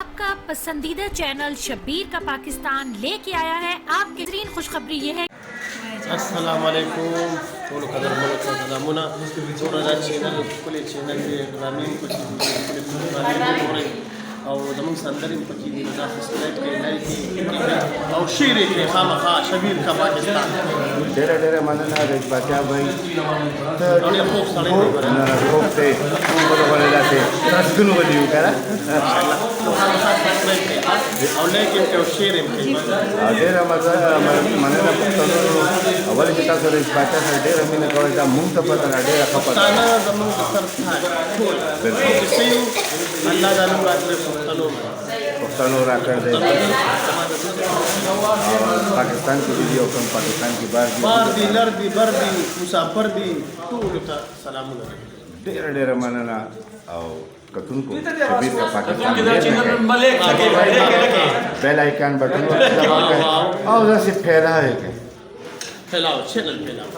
आपका पसंदीदा चैनल शब्बीर का पाकिस्तान लेके आया है आपके बेहतरीन खुशखबरी ये है। अस्सलाम वालेकुम टोल कदर मुल्क सलामुना टोल चैनल कुल चैनल ग्रामीण कुछ او زمون سندرین پکې دي دا سبسکرایب کړئ لایک کړئ او شیر یې کړئ خامخا شبیر کا پاکستان ډېره مننه رئیس باچا بھائی او ډېر خوب سړی دی خوب ته موږ ولې داسې تاسو ولې وکړه خامخا سبسکرایب کړئ او لایک یې کړئ او شیر یې کړئ ډېره مننه پښتنو اول چې تاسو رئیس باچا سره ډېره مینه کوئ دا موږ ته پته نه ډېره ښه پته پښتانه زموږ د سر تاج ټول چې یو الله دا نوم راکړی پښتنو راکړ دی پاکستان کې دي او کوم پاکستان کې بار دي لر دي بر دي مسافر دي ټول ته سلامونه ډېره مننه او کتونکو شبیر کا پاکستان بیل آئیکن بٹن دبا کر اور اسے پھیلاؤ چینل پھیلاؤ